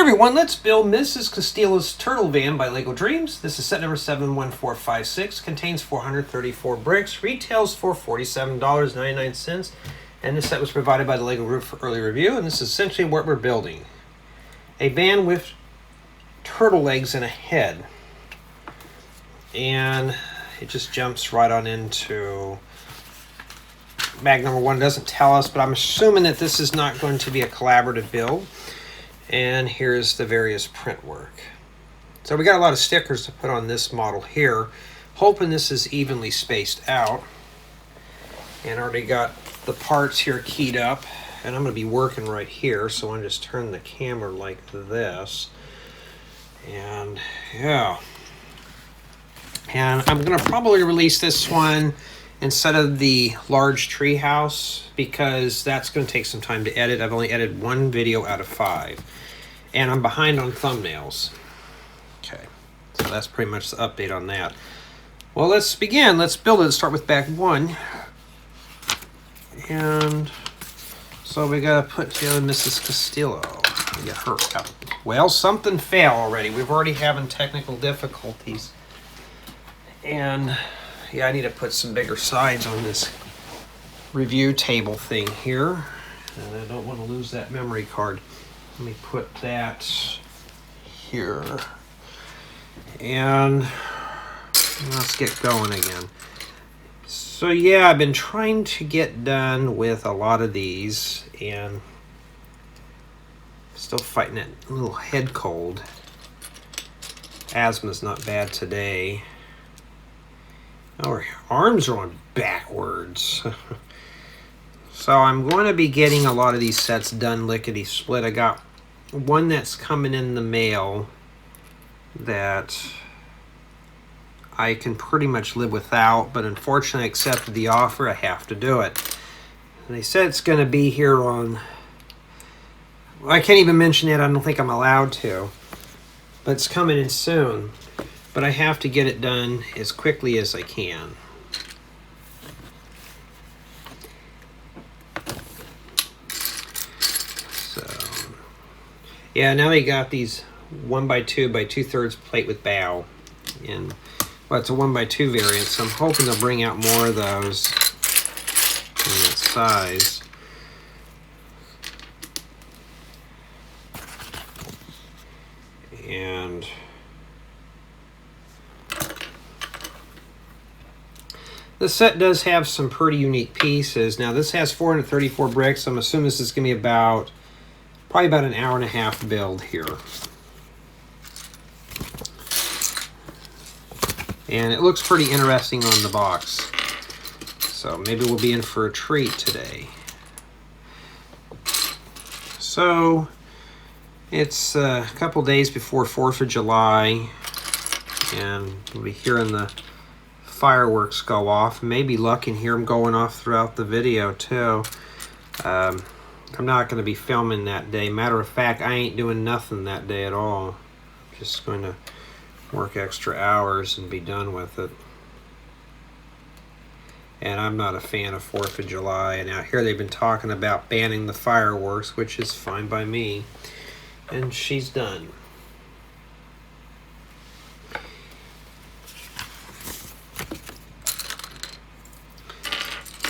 everyone, let's build Mrs. Castillo's Turtle Van by LEGO DREAMZzz. This is set number 71456, contains 434 bricks, retails for $47.99, and this set was provided by the LEGO Group for early review, and this is essentially what we're building. A van with turtle legs and a head. And it just jumps right on into bag number 1. It doesn't tell us, but I'm assuming that this is not going to be a collaborative build. And here's the various print work. So we got a lot of stickers to put on this model here, hoping this is evenly spaced out. And already got the parts here keyed up, and I'm going to be working right here, so I'm just turn the camera like this. And yeah, and I'm going to probably release this one instead of the large tree house, because that's going to take some time to edit. I've only edited 1 video out of 5, and I'm behind on thumbnails. Okay, so that's pretty much the update on that. Well, let's begin. Let's build it. Let's start with bag 1. And so we got to put together Mrs. Castillo. Get her out. Well, something failed already. We've already having technical difficulties. And yeah, I need to put some bigger sides on this review table thing here. And I don't want to lose that memory card. Let me put that here. And let's get going again. So yeah, I've been trying to get done with a lot of these, and still fighting that little head cold. Asthma's not bad today. Our arms are on backwards. So I'm going to be getting a lot of these sets done lickety-split. I got one that's coming in the mail that I can pretty much live without, but unfortunately I accepted the offer. I have to do it. And they said it's going to be here on... Well, I can't even mention it. I don't think I'm allowed to. But it's coming in soon. But I have to get it done as quickly as I can. So, yeah, now they got these 1x2 by 2/3 plate with bow. And, well, it's a 1x2 variant, so I'm hoping they'll bring out more of those in that size. And the set does have some pretty unique pieces. Now this has 434 bricks. I'm assuming this is going to be probably about an hour and a half build here. And it looks pretty interesting on the box. So maybe we'll be in for a treat today. So it's a couple days before 4th of July, and we'll be hearing the fireworks go off. Maybe lucky and hear them going off throughout the video too. I'm not going to be filming that day. Matter of fact, I ain't doing nothing that day at all. Just going to work extra hours and be done with it. And I'm not a fan of 4th of July, and out here they've been talking about banning the fireworks, which is fine by me. And she's done.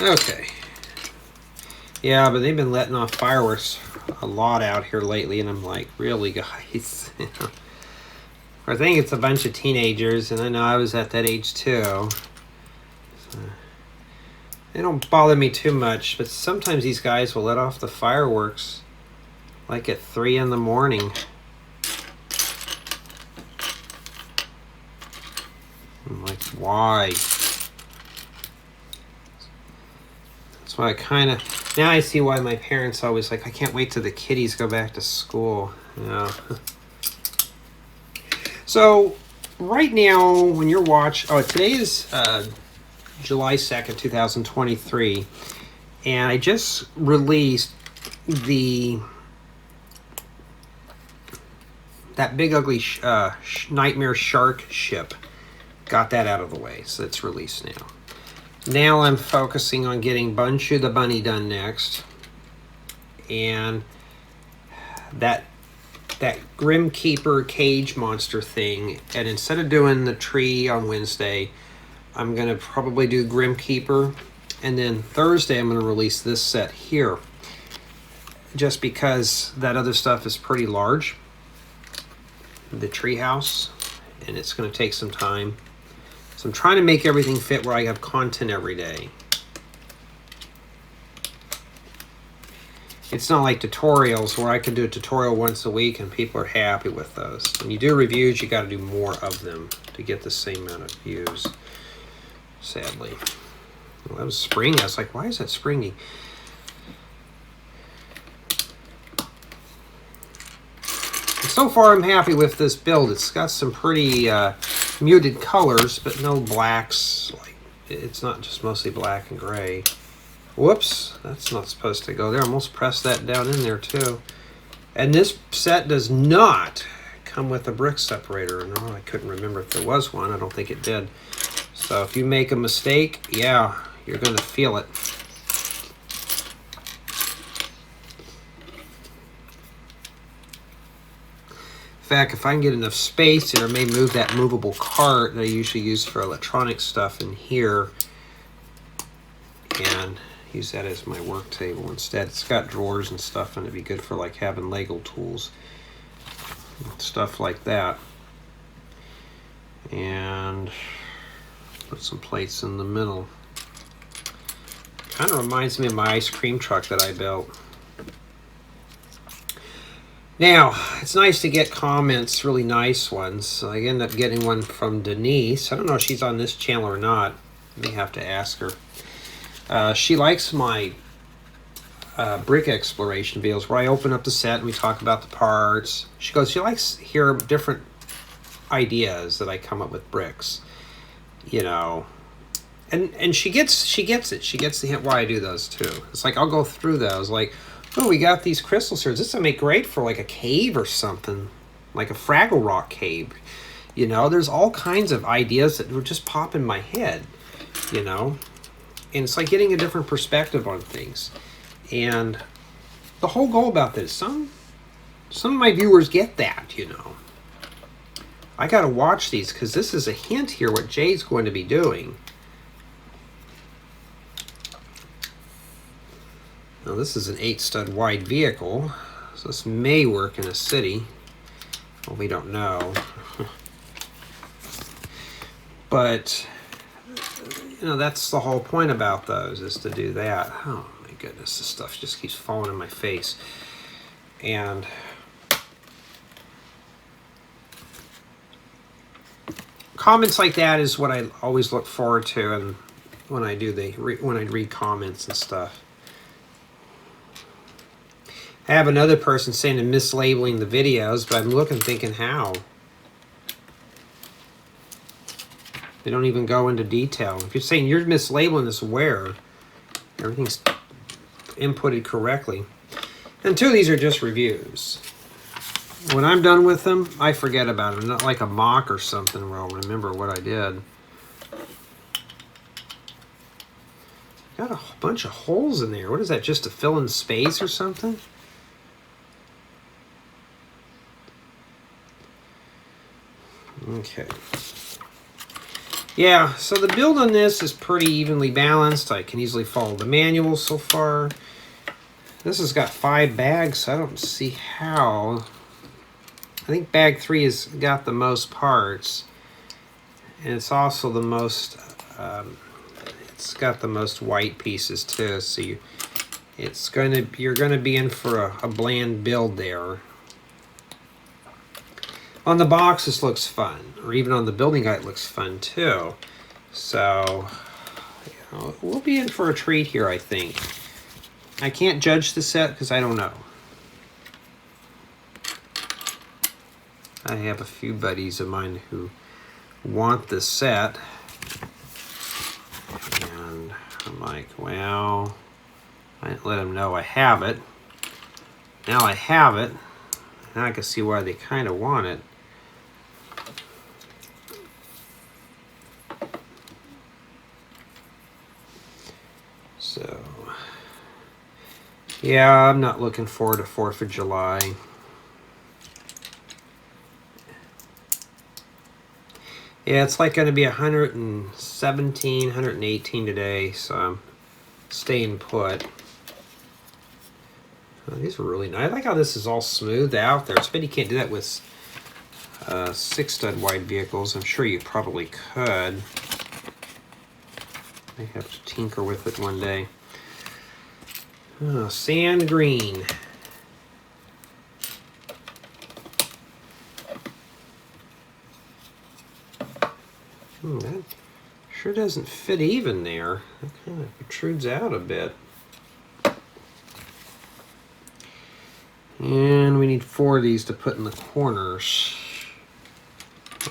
Okay. Yeah, but they've been letting off fireworks a lot out here lately, and I'm like, really, guys? I think it's a bunch of teenagers, and I know I was at that age too. So, they don't bother me too much, but sometimes these guys will let off the fireworks like at 3 in the morning. I'm like, why? That's why I kind of... Now I see why my parents always like, I can't wait till the kiddies go back to school. Yeah. So, right now, when you're watching... Oh, today is July 2nd, 2023. And I just released that big ugly nightmare shark ship. Got that out of the way, so it's released now. Now I'm focusing on getting Bunchu the Bunny done next. And that that Grim Keeper cage monster thing, and instead of doing the tree on Wednesday, I'm going to probably do Grim Keeper, and then Thursday I'm going to release this set here, just because that other stuff is pretty large, the tree house, and it's going to take some time. So I'm trying to make everything fit where I have content every day. It's not like tutorials where I can do a tutorial once a week and people are happy with those. When you do reviews, you got to do more of them to get the same amount of views, sadly. Well, that was springy. I was like, why is that springy? And so far, I'm happy with this build. It's got some pretty muted colors, but no blacks. Like, it's not just mostly black and gray. Whoops, that's not supposed to go there. I almost pressed that down in there too. And this set does not come with a brick separator. No, I couldn't remember if there was one. I don't think it did. So if you make a mistake, yeah, you're going to feel it. In fact, if I can get enough space here, I may move that movable cart that I usually use for electronic stuff in here and use that as my work table instead. It's got drawers and stuff, and it'd be good for like having Lego tools, stuff like that. And put some plates in the middle. Kind of reminds me of my ice cream truck that I built. Now, it's nice to get comments, really nice ones. I ended up getting one from Denise. I don't know if she's on this channel or not. I may have to ask her. She likes my brick exploration videos where I open up the set and we talk about the parts. She goes, she likes to hear different ideas that I come up with bricks, you know. And she gets it. She gets the hint why I do those too. It's like I'll go through those like, oh, we got these crystal shards. This would make great for like a cave or something, like a Fraggle Rock cave. You know, there's all kinds of ideas that would just pop in my head, you know. And it's like getting a different perspective on things. And the whole goal about this, some of my viewers get that, you know. I got to watch these because this is a hint here what Jay's going to be doing. Now this is an 8-stud wide vehicle, so this may work in a city. Well, we don't know. But you know, that's the whole point about those, is to do that. Oh my goodness, this stuff just keeps falling in my face. And comments like that is what I always look forward to, and when I do when I read comments and stuff. I have another person saying I'm mislabeling the videos, but I'm looking thinking how. They don't even go into detail. If you're saying you're mislabeling this where, everything's inputted correctly. And two of these are just reviews. When I'm done with them, I forget about them. Not like a mock or something where I'll remember what I did. Got a bunch of holes in there. What is that, just to fill in space or something? Okay. Yeah, so the build on this is pretty evenly balanced. I can easily follow the manual so far. This has got 5 bags, so I don't see how. I think bag 3 has got the most parts. And it's also the most, it's got the most white pieces too. So you're gonna be in for a bland build there. On the box, this looks fun, or even on the building guide, it looks fun too. So, you know, we'll be in for a treat here, I think. I can't judge the set because I don't know. I have a few buddies of mine who want this set, and I'm like, well, I didn't let them know I have it. Now I have it. Now I can see why they kind of want it. So, yeah, I'm not looking forward to 4th of July. Yeah, it's like going to be 117, 118 today, so I'm staying put. Oh, these are really nice. I like how this is all smoothed out there. It's a pity you can't do that with 6-stud wide vehicles. I'm sure you probably could. I have to tinker with it one day. Oh, sand green. That sure doesn't fit even there. That kind of protrudes out a bit. And we need 4 of these to put in the corners.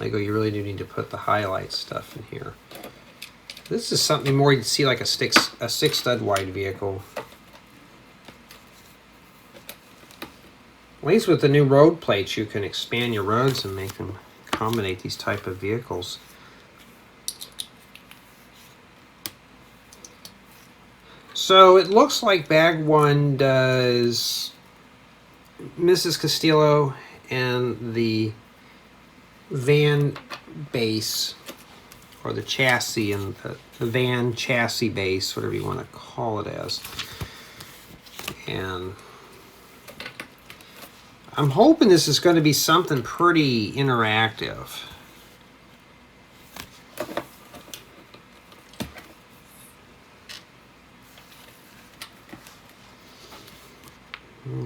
LEGO, you really do need to put the highlight stuff in here. This is something more you'd see like a 6-stud wide vehicle. At least with the new road plates, you can expand your roads and make them accommodate these type of vehicles. So it looks like bag 1 does Mrs. Castillo and the van base, or the chassis and the van chassis base, whatever you want to call it as. And I'm hoping this is going to be something pretty interactive.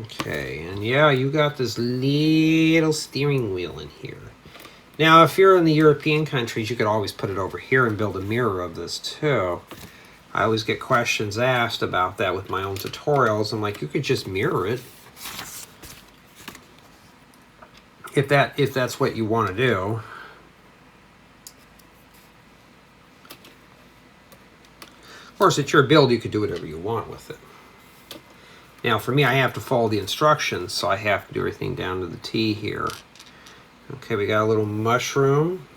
Okay, and yeah, you got this little steering wheel in here. Now, if you're in the European countries, you could always put it over here and build a mirror of this too. I always get questions asked about that with my own tutorials. I'm like, you could just mirror it if that's what you want to do. Of course, it's your build. You could do whatever you want with it. Now, for me, I have to follow the instructions, so I have to do everything down to the T here. Okay, we got a little mushroom.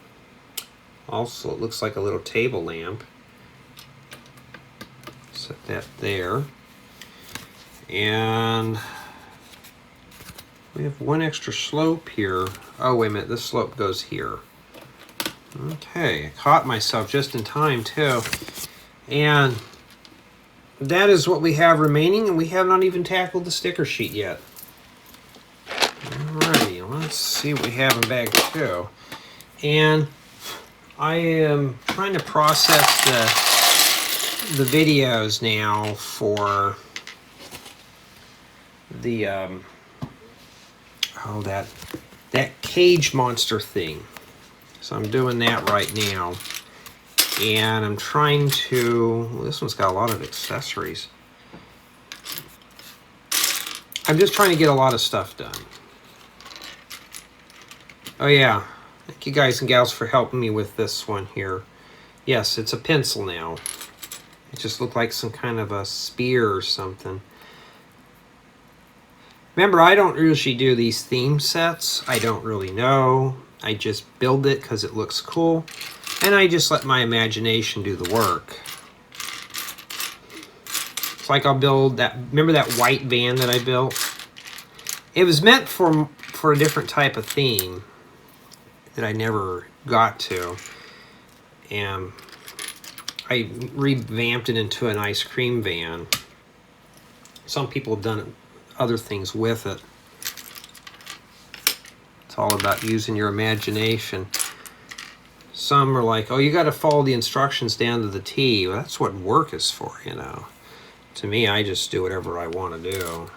Also, it looks like a little table lamp. Set that there. And we have 1 extra slope here. Oh, wait a minute, this slope goes here. Okay, I caught myself just in time, too. And that is what we have remaining, and we have not even tackled the sticker sheet yet. Alrighty, let's see what we have in bag 2. And I am trying to process the videos now for the that cage monster thing. So I'm doing that right now. And I'm trying to, well, this one's got a lot of accessories. I'm just trying to get a lot of stuff done. Oh yeah, thank you guys and gals for helping me with this one here. Yes, it's a pencil now. It just looked like some kind of a spear or something. Remember, I don't usually do these theme sets. I don't really know. I just build it because it looks cool. And I just let my imagination do the work. It's like I'll build that, remember that white van that I built? It was meant for a different type of theme that I never got to. And I revamped it into an ice cream van. Some people have done other things with it. It's all about using your imagination. Some are like, oh, you got to follow the instructions down to the T. Well, that's what work is for, you know. To me, I just do whatever I want to do.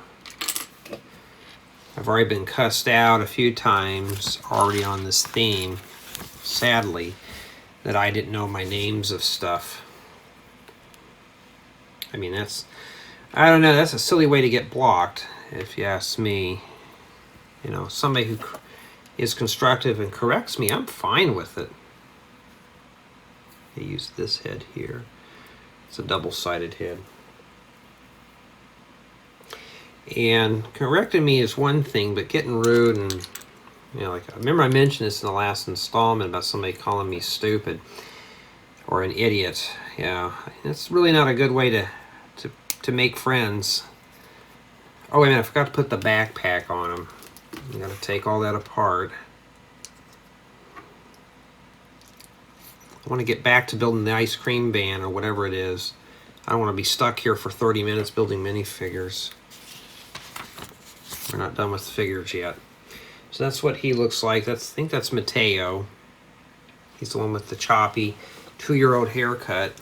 I've already been cussed out a few times already on this theme, sadly, that I didn't know my names of stuff. I mean, I don't know, that's a silly way to get blocked, if you ask me. You know, somebody who is constructive and corrects me, I'm fine with it. I use this head here. It's a double-sided head. And correcting me is one thing, but getting rude and, you know, like, I remember I mentioned this in the last installment about somebody calling me stupid or an idiot. Yeah, it's really not a good way to make friends. Oh, wait a minute, I forgot to put the backpack on them. You gotta take all that apart. I want to get back to building the ice cream van or whatever it is. I don't want to be stuck here for 30 minutes building minifigures. We're not done with the figures yet. So that's what he looks like. I think that's Mateo. He's the one with the choppy 2-year-old haircut.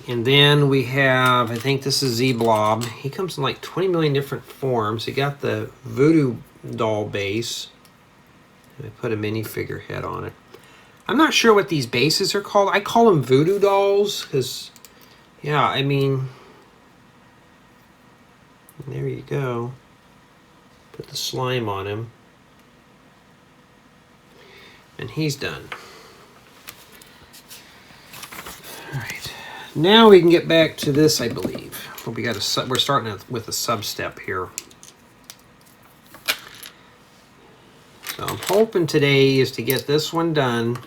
And then we have, I think this is Z-Blob. He comes in like 20 million different forms. He got the voodoo doll base. And I put a minifigure head on it. I'm not sure what these bases are called. I call them voodoo dolls because, yeah, I mean, there you go. Put the slime on him. And he's done. All right. Now we can get back to this, I believe. But we're starting with a sub-step here. So I'm hoping today is to get this one done,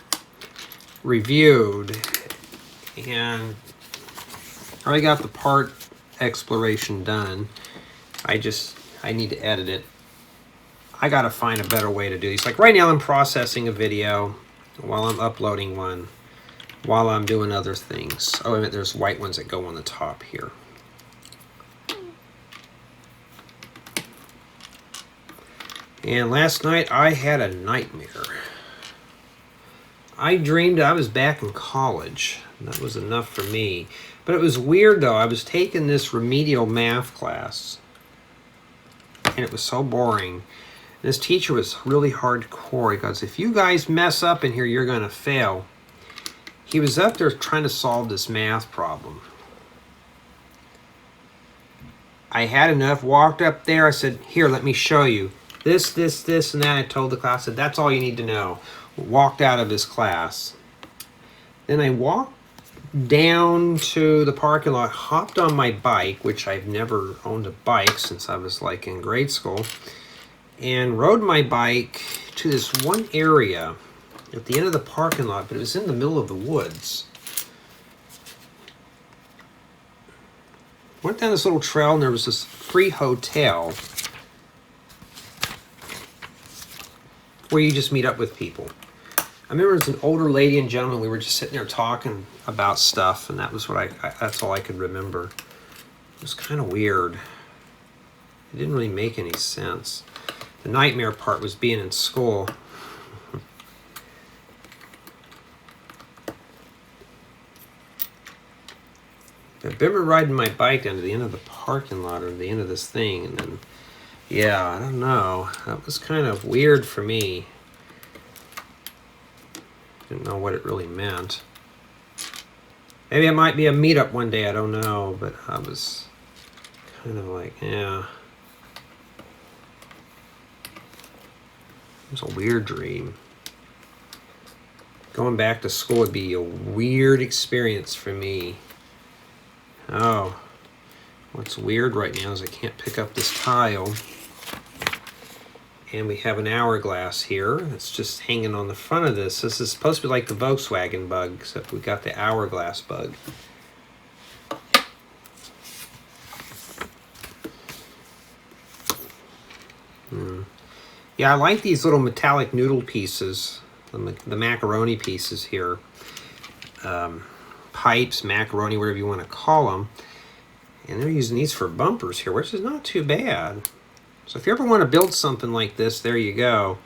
reviewed, and I already got the part exploration done. I need to edit it. I gotta find a better way to do these. Like right now I'm processing a video while I'm uploading one, while I'm doing other things. Oh, wait a minute, there's white ones that go on the top here. And last night I had a nightmare. I dreamed I was back in college. And that was enough for me. But it was weird though. I was taking this remedial math class. And it was so boring. This teacher was really hardcore. He goes, if you guys mess up in here, you're going to fail. He was up there trying to solve this math problem. I had enough, walked up there. I said, here, let me show you. This, and that. I told the class, I said, that's all you need to know. Walked out of his class. Then I walked down to the parking lot, hopped on my bike, which I've never owned a bike since I was like in grade school, and rode my bike to this one area at the end of the parking lot, but it was in the middle of the woods. Went down this little trail and there was this free hotel where you just meet up with people. I remember it was an older lady and gentleman. We were just sitting there talking about stuff, and that was what that's all I could remember. It was kind of weird. It didn't really make any sense. The nightmare part was being in school. I remember riding my bike down to the end of the parking lot or the end of this thing, and then, yeah, I don't know. That was kind of weird for me. Didn't know what it really meant. Maybe it might be a meetup one day, I don't know, but I was kind of like, yeah. It was a weird dream. Going back to school would be a weird experience for me. Oh, what's weird right now is I can't pick up this tile. And we have an hourglass here that's just hanging on the front of this. This is supposed to be like the Volkswagen bug, except we got the hourglass bug. Yeah, I like these little metallic noodle pieces, the macaroni pieces here. Pipes, macaroni, whatever you want to call them. And they're using these for bumpers here, which is not too bad. So if you ever want to build something like this, there you go.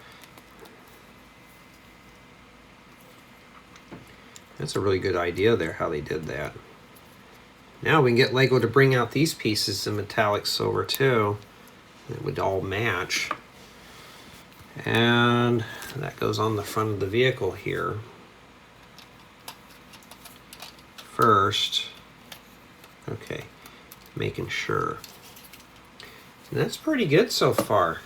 That's a really good idea there, how they did that. Now we can get LEGO to bring out these pieces in metallic silver too. It would all match. And that goes on the front of the vehicle here. First, okay, making sure. And that's pretty good so far.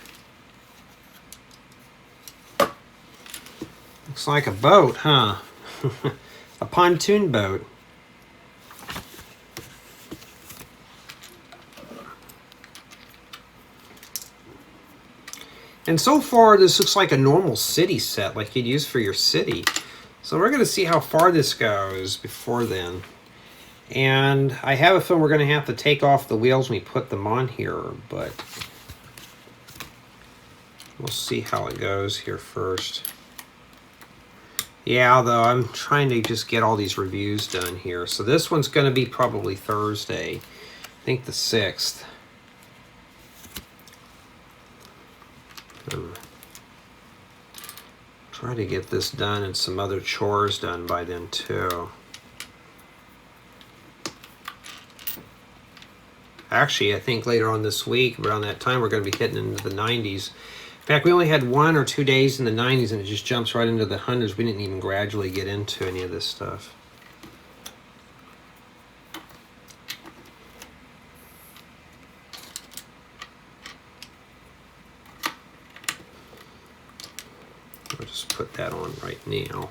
Looks like a boat, huh? A pontoon boat. And so far, this looks like a normal city set, like you'd use for your city. So we're going to see how far this goes before then. And I have a feeling we're going to have to take off the wheels when we put them on here, but we'll see how it goes here first. Yeah, although I'm trying to just get all these reviews done here. So this one's going to be probably Thursday. I think the 6th. Try to get this done and some other chores done by then too. Actually, I think later on this week, around that time, we're going to be hitting into the 90s. In fact, we only had 1 or 2 days in the 90s, and it just jumps right into the hundreds. We didn't even gradually get into any of this stuff. I'll just put that on right now.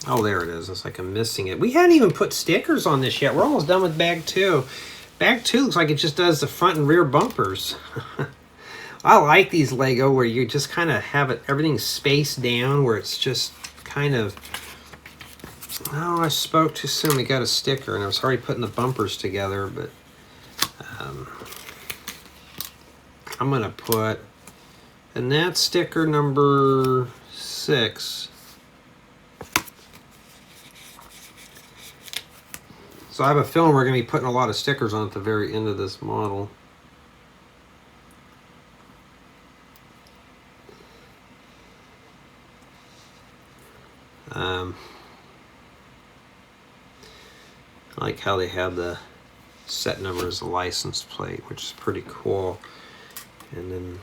Oh, there it is. It's like I'm missing it. We hadn't even put stickers on this yet. We're almost done with bag 2. Bag 2 looks like it just does the front and rear bumpers. I like these Lego where you just kind of have it, everything spaced down, where it's just kind of... Oh, I spoke too soon. We got a sticker, and I was already putting the bumpers together, but I'm going to put... And that's sticker number 6. So I have a feeling we're going to be putting a lot of stickers on at the very end of this model. I like how they have the set number as a license plate, which is pretty cool. And then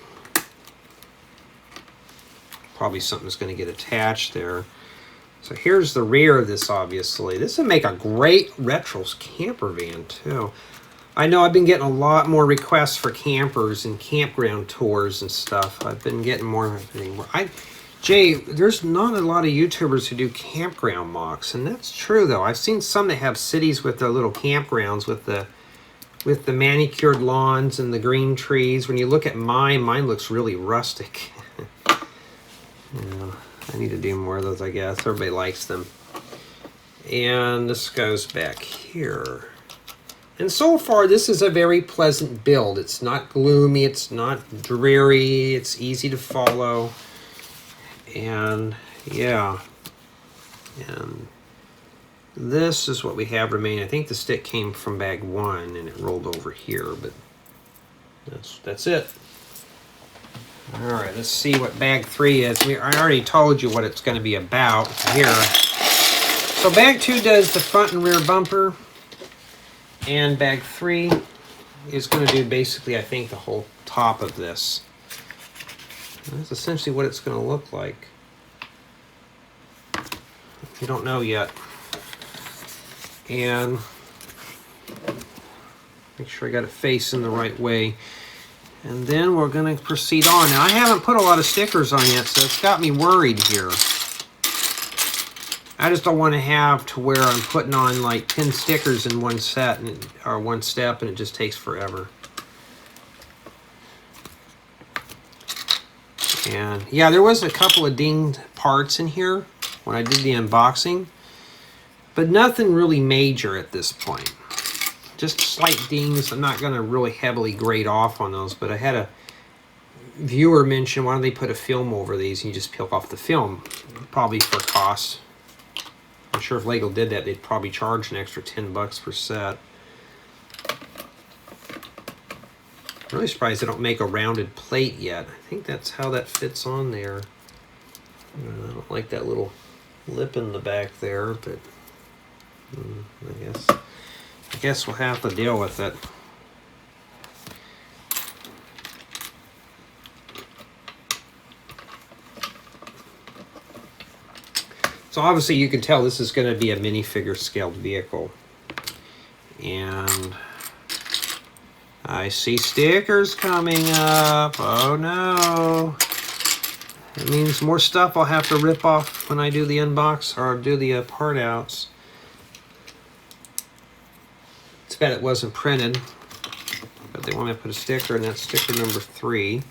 probably something's going to get attached there. So here's the rear of this, obviously. This would make a great retro camper van, too. I know I've been getting a lot more requests for campers and campground tours and stuff. I've been getting more. Jay, there's not a lot of YouTubers who do campground mocks, and that's true, though. I've seen some that have cities with their little campgrounds with the manicured lawns and the green trees. When you look at mine looks really rustic. Yeah. I need to do more of those, I guess. Everybody likes them. And this goes back here. And so far, this is a very pleasant build. It's not gloomy. It's not dreary. It's easy to follow. And, yeah. And this is what we have remaining. I think the stick came from bag 1, and it rolled over here. But that's it. All right, let's see what bag 3 is. I already told you what it's going to be about here. So bag 2 does the front and rear bumper, and bag 3 is going to do basically, I think, the whole top of this. And that's essentially what it's going to look like. You don't know yet. And make sure I got it facing the right way. And then we're going to proceed on. Now, I haven't put a lot of stickers on yet, so it's got me worried here. I just don't want to have to where I'm putting on like 10 stickers in one set or one step, and it just takes forever. And yeah, there was a couple of dinged parts in here when I did the unboxing, but nothing really major at this point. Just slight dings. I'm not going to really heavily grade off on those, but I had a viewer mention, why don't they put a film over these and you just peel off the film? Probably for cost. I'm sure if Lego did that, they'd probably charge an extra $10 per set. I'm really surprised they don't make a rounded plate yet. I think that's how that fits on there. I don't like that little lip in the back there, but I guess we'll have to deal with it. So obviously you can tell this is going to be a minifigure scaled vehicle. And I see stickers coming up. Oh no. That means more stuff I'll have to rip off when I do the unbox or do the part outs. It's bad it wasn't printed, but they want me to put a sticker, and that's sticker number 3.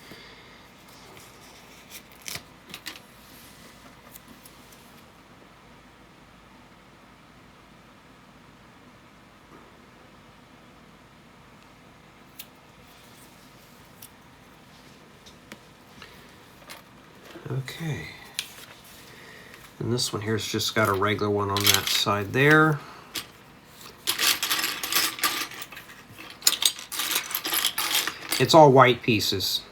Okay. And this one here's just got a regular one on that side there. It's all white pieces,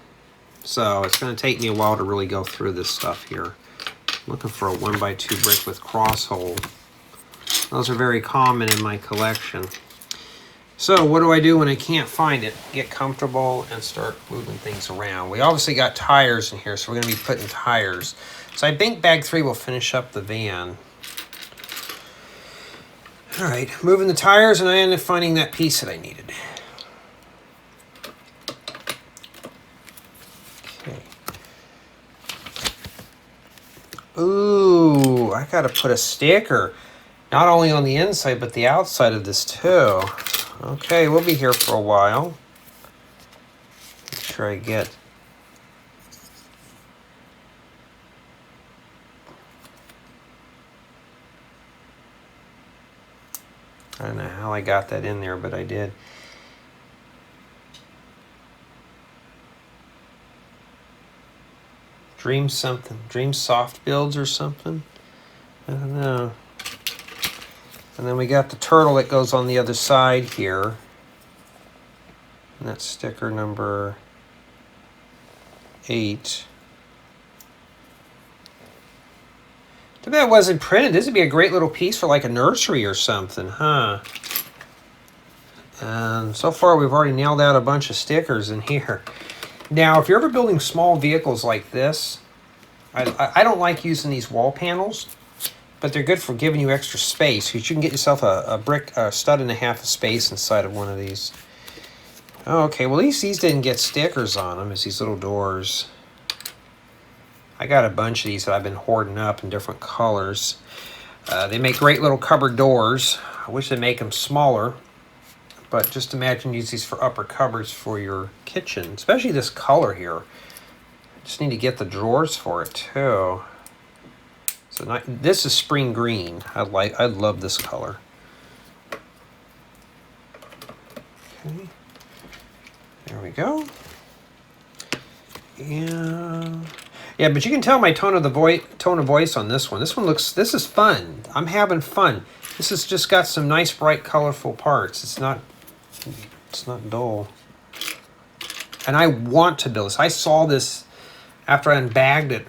so it's going to take me a while to really go through this stuff here. Looking for a 1x2 brick with cross hole. Those are very common in my collection. So what do I do when I can't find it? Get comfortable and start moving things around. We obviously got tires in here, so we're going to be putting tires. So I think bag 3 will finish up the van. All right, moving the tires, and I ended up finding that piece that I needed. Okay. Ooh, I got to put a sticker, not only on the inside, but the outside of this too. Okay, we'll be here for a while. Make sure I get... I don't know how I got that in there, but I did. Dream something. Dream soft builds or something? I don't know. And then we got the turtle that goes on the other side here. And that's sticker number 8. Too bad it wasn't printed. This would be a great little piece for like a nursery or something, huh? And so far we've already nailed out a bunch of stickers in here. Now, if you're ever building small vehicles like this, I don't like using these wall panels, but they're good for giving you extra space. You can get yourself a stud and a half of space inside of one of these. Okay, well at least these didn't get stickers on them, as these little doors. I got a bunch of these that I've been hoarding up in different colors. They make great little cupboard doors. I wish they'd make them smaller, but just imagine use these for upper cupboards for your kitchen, especially this color here. Just need to get the drawers for it too. So this is spring green. I love this color. Okay, there we go. Yeah, but you can tell my tone of voice on this one. This is fun. I'm having fun. This has just got some nice, bright, colorful parts. It's not dull. And I want to build this. I saw this after I unbagged it,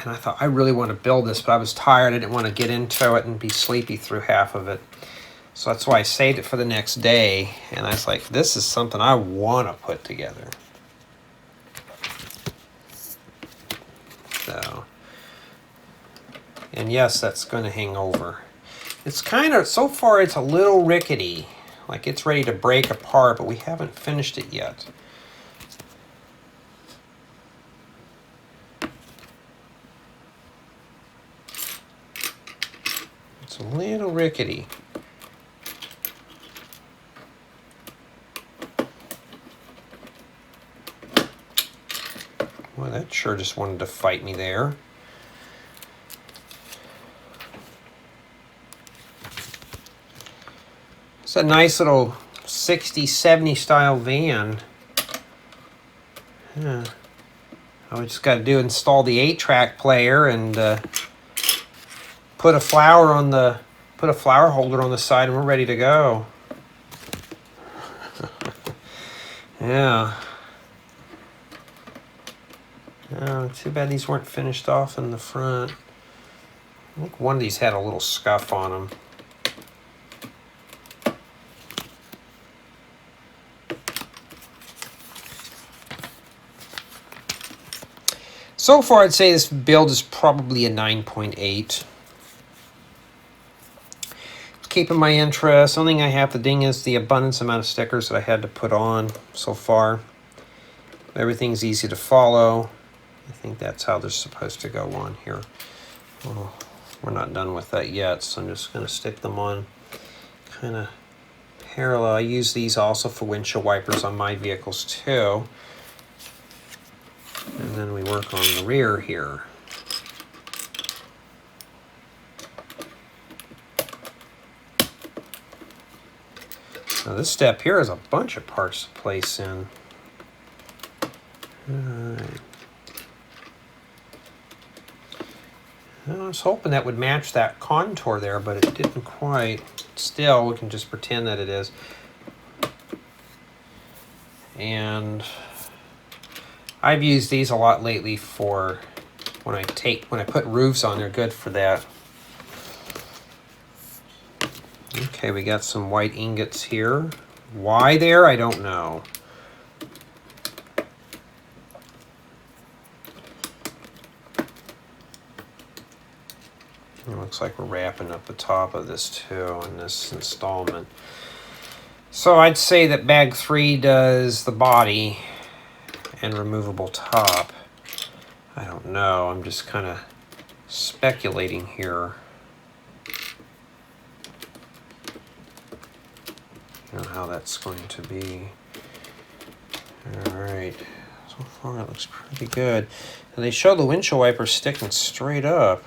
and I thought, I really want to build this, but I was tired. I didn't want to get into it and be sleepy through half of it. So that's why I saved it for the next day. And I was like, this is something I want to put together. So, and yes, that's going to hang over. It's kind of, so far it's a little rickety. Like it's ready to break apart, but we haven't finished it yet. It's a little rickety. Well, that sure just wanted to fight me there. It's a nice little 60s, 70s style van. Yeah. All we just got to do is install the 8-track player and put a flower holder on the side, and we're ready to go. Yeah. Oh, too bad these weren't finished off in the front. I think one of these had a little scuff on them. So far, I'd say this build is probably a 9.8. Keeping my interest. The only thing I have to ding is the abundance amount of stickers that I had to put on so far. Everything's easy to follow. I think that's how they're supposed to go on here. Well, we're not done with that yet, so I'm just going to stick them on kind of parallel. I use these also for windshield wipers on my vehicles too. And then we work on the rear here. Now this step here has a bunch of parts to place in. All right. I was hoping that would match that contour there, but it didn't quite. Still, we can just pretend that it is. And I've used these a lot lately for when I put roofs on, they're good for that. Okay, we got some white ingots here. Why there? I don't know. It looks like we're wrapping up the top of this too in this installment. So I'd say that bag 3 does the body and removable top. I don't know. I'm just kind of speculating here. You know how that's going to be. All right. So far it looks pretty good. And they show the windshield wiper sticking straight up.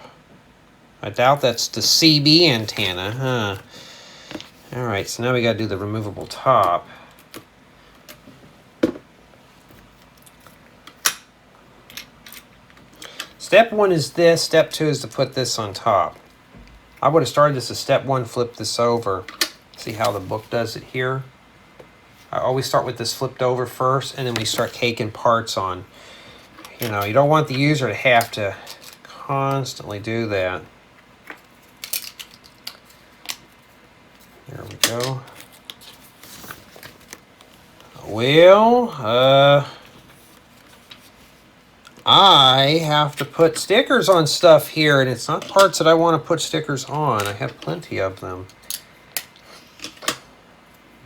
I doubt that's the CB antenna, huh? All right, so now we got to do the removable top. Step 1 is this. Step 2 is to put this on top. I would have started this as step 1, flip this over. See how the book does it here? I always start with this flipped over first, and then we start caking parts on. You know, you don't want the user to have to constantly do that. There we go. Well, I have to put stickers on stuff here, and it's not parts that I want to put stickers on. I have plenty of them.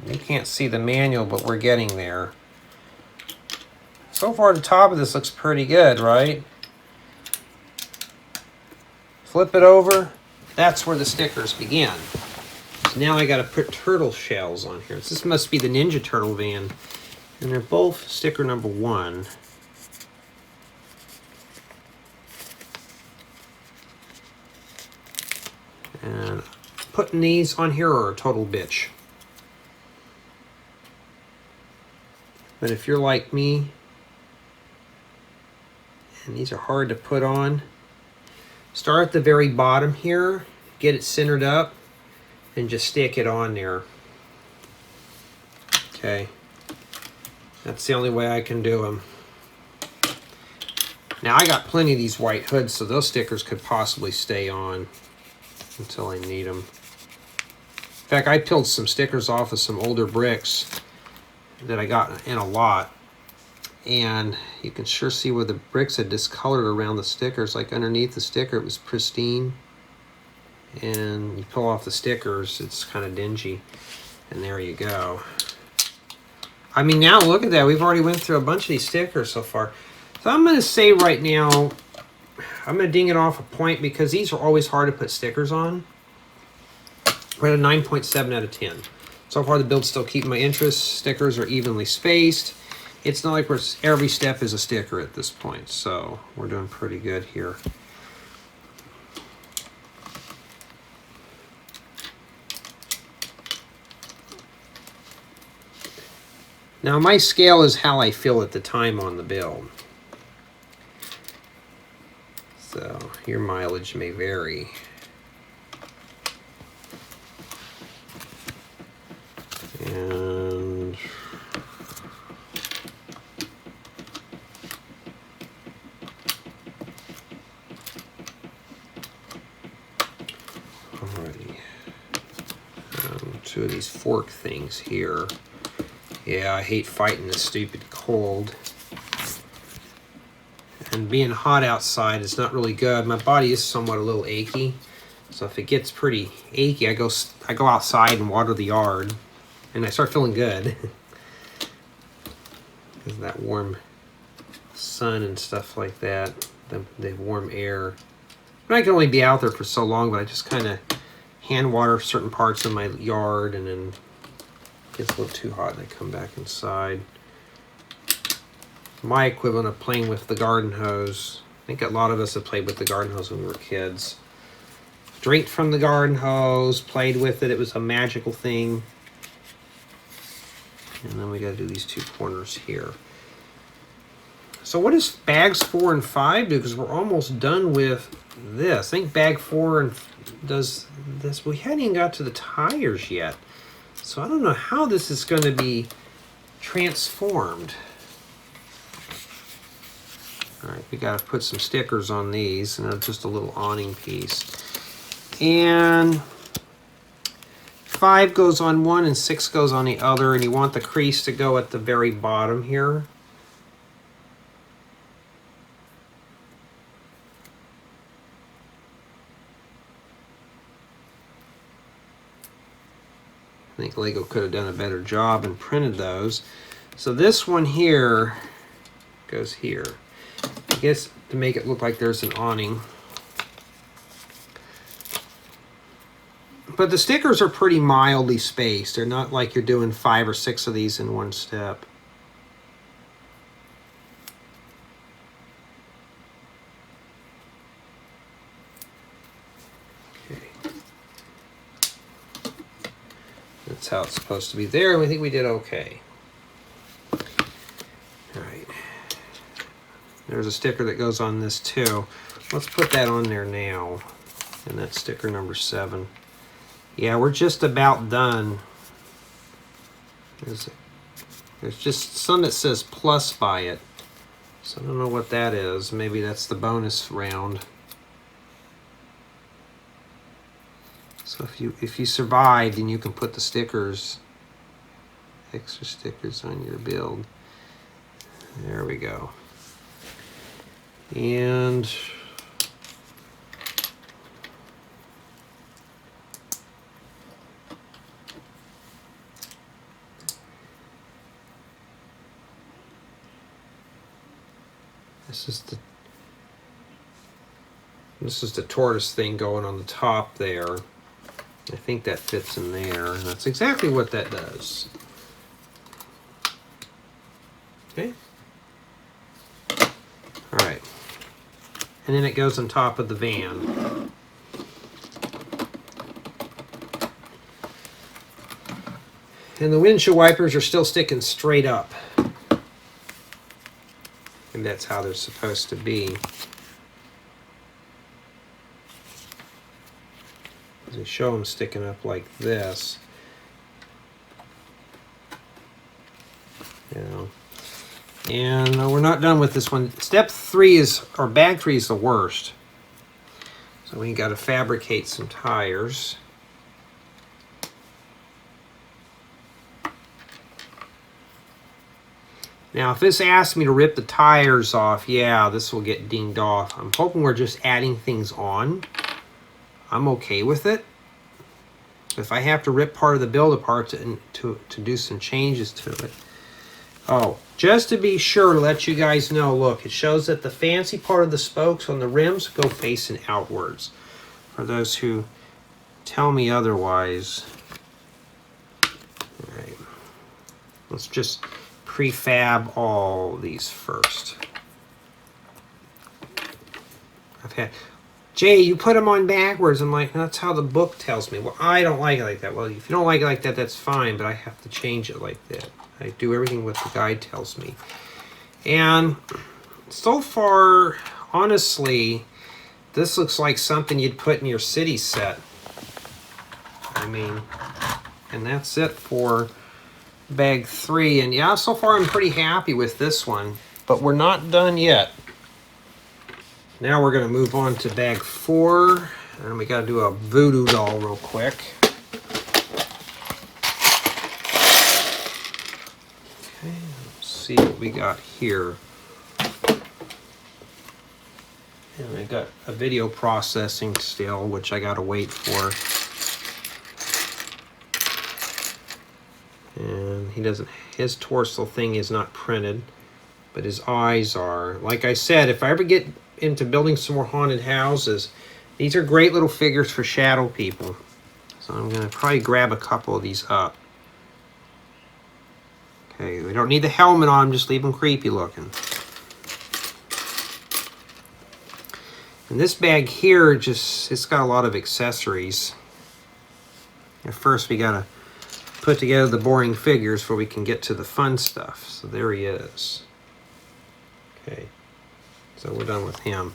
You can't see the manual, but we're getting there. So far, the top of this looks pretty good, right? Flip it over. That's where the stickers begin. Now I got to put turtle shells on here. This must be the Ninja Turtle van. And they're both sticker number 1. And putting these on here are a total bitch. But if you're like me, and these are hard to put on, start at the very bottom here, get it centered up, and just stick it on there. Okay. That's the only way I can do them. Now I got plenty of these white hoods, so those stickers could possibly stay on until I need them. In fact, I peeled some stickers off of some older bricks that I got in a lot. And you can sure see where the bricks had discolored around the stickers. Like underneath the sticker, it was pristine. And you pull off the stickers, it's kind of dingy. And there you go. I mean, now look at that. We've already went through a bunch of these stickers so far. So I'm going to say right now, I'm going to ding it off a point because these are always hard to put stickers on. We're at a 9.7 out of 10. So far, the build's still keeping my interest. Stickers are evenly spaced. It's not like every step is a sticker at this point. So we're doing pretty good here. Now my scale is how I feel at the time on the build. So your mileage may vary. And alrighty. 2 of these fork things here. Yeah, I hate fighting this stupid cold. And being hot outside is not really good. My body is somewhat a little achy. So if it gets pretty achy, I go outside and water the yard. And I start feeling good. Because of that warm sun and stuff like that. The warm air. But I can only be out there for so long, but I just kind of hand water certain parts of my yard, and then it gets a little too hot and I come back inside. My equivalent of playing with the garden hose. I think a lot of us have played with the garden hose when we were kids. Drank from the garden hose, played with it. It was a magical thing. And then we got to do these 2 corners here. So what does bags 4 and 5 do? Because we're almost done with this. I think bag 4 does this. We hadn't even got to the tires yet. So I don't know how this is going to be transformed. All right, we got to put some stickers on these, and just a little awning piece. And 5 goes on one and 6 goes on the other, and you want the crease to go at the very bottom here. I think LEGO could have done a better job and printed those. So this one here goes here. I guess to make it look like there's an awning. But the stickers are pretty mildly spaced. They're not like you're doing 5 or 6 of these in one step. That's how it's supposed to be there, and we think we did okay. All right. There's a sticker that goes on this too. Let's put that on there now. And that's sticker number 7. Yeah, we're just about done. There's just some that says plus by it. So I don't know what that is. Maybe that's the bonus round. So if you survive, then you can put the stickers, extra stickers on your build. There we go. And this is the tortoise thing going on the top there. I think that fits in there, and that's exactly what that does. Okay. All right. And then it goes on top of the van. And the windshield wipers are still sticking straight up. And that's how they're supposed to be. They show them sticking up like this. You know. And we're not done with this one. Step 3 is, or bag 3 is the worst. So we got to fabricate some tires. Now, if this asks me to rip the tires off, yeah, this will get dinged off. I'm hoping we're just adding things on. I'm okay with it. If I have to rip part of the build apart to do some changes to it. Oh, just to be sure to let you guys know, look, it shows that the fancy part of the spokes on the rims go facing outwards. For those who tell me otherwise. All right. Let's just prefab all these first. I've had... Jay, you put them on backwards. I'm like, that's how the book tells me. Well, I don't like it like that. Well, if you don't like it like that, that's fine, but I have to change it like that. I do everything what the guide tells me. And so far, honestly, this looks like something you'd put in your city set. I mean, and that's it for bag 3. And yeah, so far I'm pretty happy with this one, but we're not done yet. Now we're going to move on to bag 4, and we got to do a voodoo doll real quick. Okay, let's see what we got here. And I got a video processing still, which I got to wait for. And he doesn't, his torso thing is not printed, but his eyes are. Like I said, if I ever get into building some more haunted houses, these are great little figures for shadow people. So I'm going to probably grab a couple of these up. Okay, we don't need the helmet on, just leave them creepy looking. And this bag here, it's got a lot of accessories. At first we got to put together the boring figures before we can get to the fun stuff. So there he is. Okay, so we're done with him.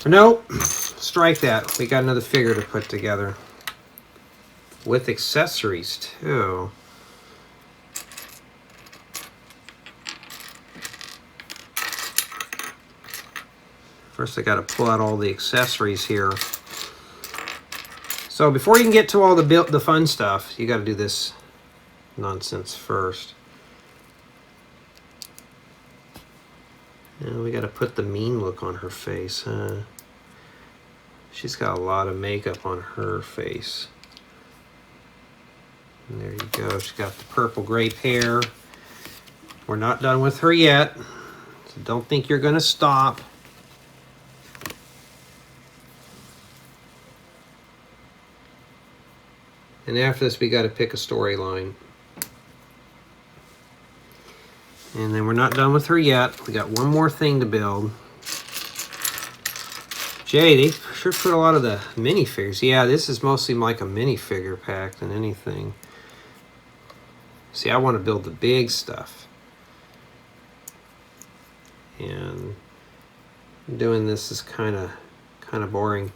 Nope, strike that. We got another figure to put together. With accessories, too. First, I got to pull out all the accessories here. So before you can get to all the fun stuff, you got to do this nonsense first. And we got to put the mean look on her face. She's got a lot of makeup on her face. And there you go. She's got the purple grape hair. We're not done with her yet, so don't think you're going to stop. And after this, we got to pick a storyline. And then we're not done with her yet. We got one more thing to build. Jay, they sure put a lot of the minifigures. Yeah, this is mostly like a minifigure pack than anything. See, I want to build the big stuff. And doing this is kind of boring.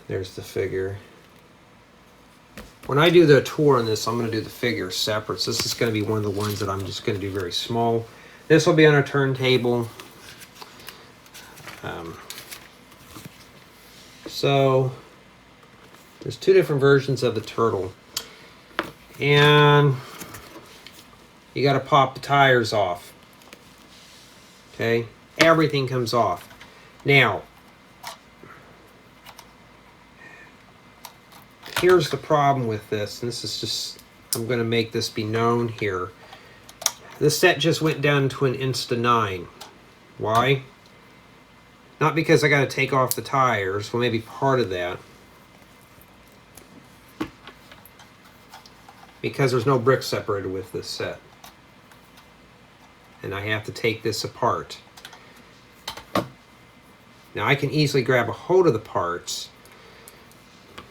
There's the figure. When I do the tour on this, I'm going to do the figures separate. So this is going to be one of the ones that I'm just going to do very small. This will be on a turntable. So there's two different versions of the turtle. And you got to pop the tires off. Okay? Everything comes off. Now, here's the problem with this, and this is just, I'm going to make this be known here. This set just went down to an Insta 9. Why? Not because I got to take off the tires, well maybe part of that. Because there's no brick separator with this set. And I have to take this apart. Now I can easily grab a hold of the parts,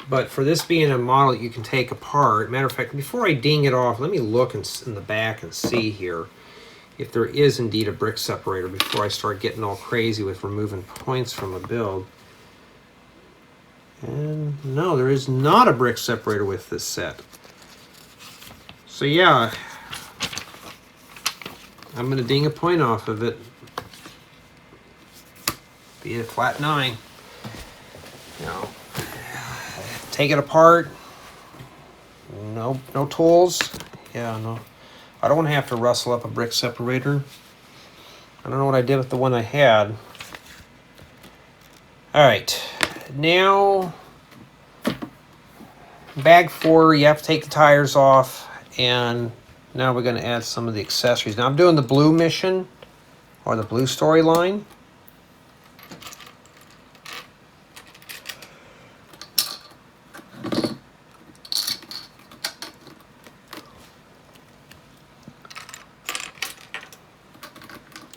but for this being a model you can take apart, matter of fact, before I ding it off, let me look in the back and see here if there is indeed a brick separator before I start getting all crazy with removing points from a build. And no, there is not a brick separator with this set. So yeah, I'm going to ding a point off of it. Be a flat 9. You know, take it apart. No tools. Yeah, no. I don't want to have to rustle up a brick separator. I don't know what I did with the one I had. All right, now bag 4. You have to take the tires off, and now we're going to add some of the accessories. Now I'm doing the blue mission or the blue storyline.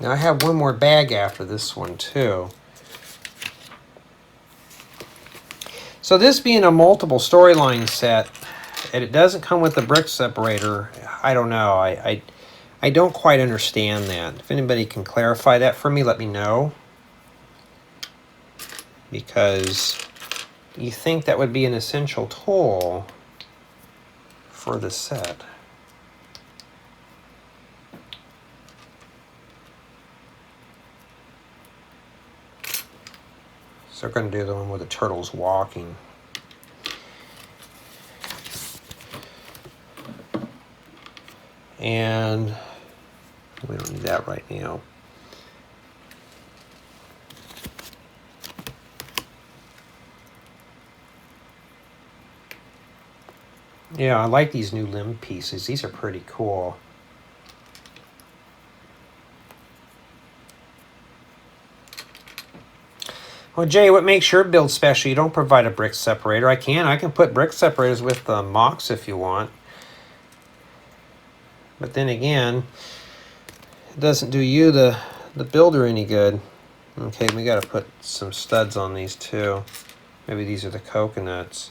Now I have one more bag after this one too. So this being a multiple storyline set, and it doesn't come with the brick separator, I don't know. I don't quite understand that. If anybody can clarify that for me, let me know. Because you think that would be an essential tool for the set. So we're going to do the one where the turtle's walking. And we don't need that right now. Yeah, I like these new limb pieces. These are pretty cool. Well, Jay, what makes your build special? You don't provide a brick separator. I can put brick separators with the mocks if you want. But then again, it doesn't do you, the builder, any good. Okay, we got to put some studs on these too. Maybe these are the coconuts.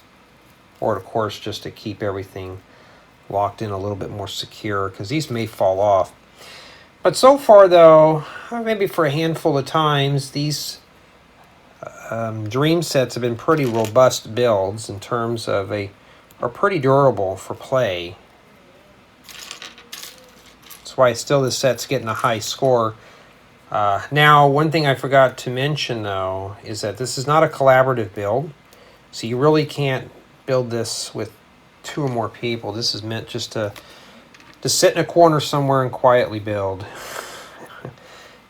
Or, of course, just to keep everything locked in a little bit more secure, because these may fall off. But so far, though, maybe for a handful of times, these dream sets have been pretty robust builds in terms of are pretty durable for play. That's why still this set's getting a high score. Now, one thing I forgot to mention, though, is that this is not a collaborative build. So you really can't build this with 2 or more people. This is meant just to sit in a corner somewhere and quietly build.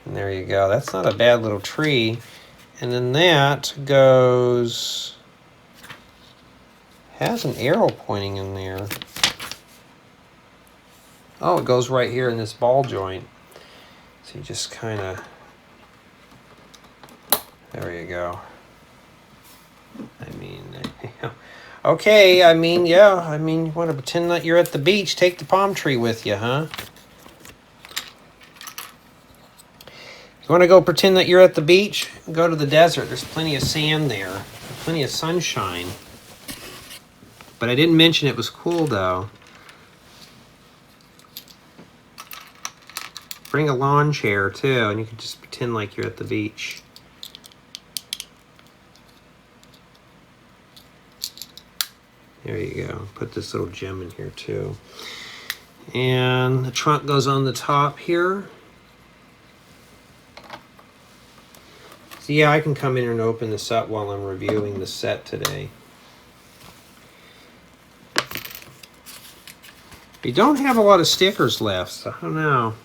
And there you go. That's not a bad little tree. And then that goes... has an arrow pointing in there. Oh, it goes right here in this ball joint. So you just kind of... there you go. I mean... okay, I mean, yeah. I mean, you want to pretend that you're at the beach, take the palm tree with you, huh? You want to go pretend that you're at the beach? Go to the desert. There's plenty of sand there. Plenty of sunshine. But I didn't mention it was cool, though. Bring a lawn chair, too, and you can just pretend like you're at the beach. There you go. Put this little gem in here, too. And the trunk goes on the top here. So yeah, I can come in and open this up while I'm reviewing the set today. We don't have a lot of stickers left, so I don't know.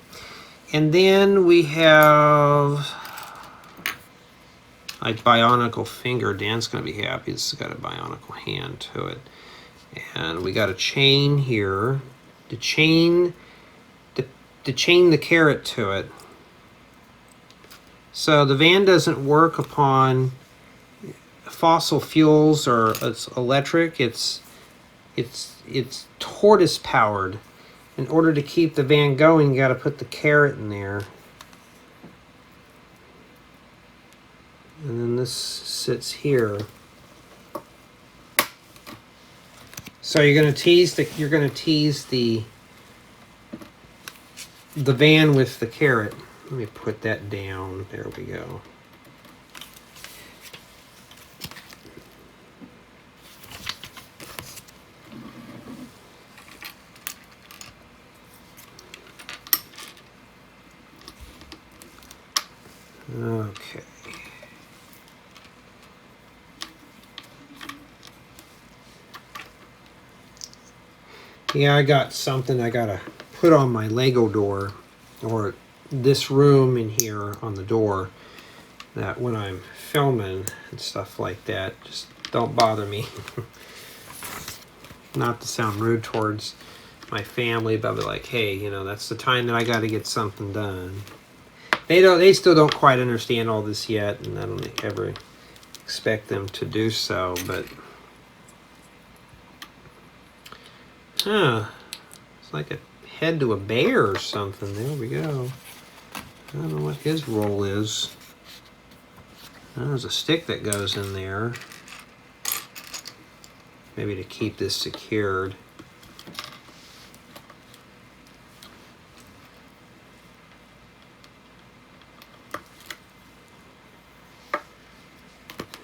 And then we have a bionicle finger. Dan's going to be happy. This has got a bionicle hand to it. And we got a chain here to chain the carrot to it. So the van doesn't work upon fossil fuels or it's electric. It's tortoise powered. In order to keep the van going, you got to put the carrot in there. And then this sits here. So you're going to tease the van with the carrot. Let me put that down. There we go. Okay. Yeah, I got something I gotta put on my Lego door, or this room in here on the door, that when I'm filming and stuff like that, just don't bother me. Not to sound rude towards my family, but I'll be like, hey, you know, that's the time that I got to get something done. They still don't quite understand all this yet, and I don't ever expect them to do so, but it's like a head to a bear or something. There we go. I don't know what his role is. There's a stick that goes in there. Maybe to keep this secured.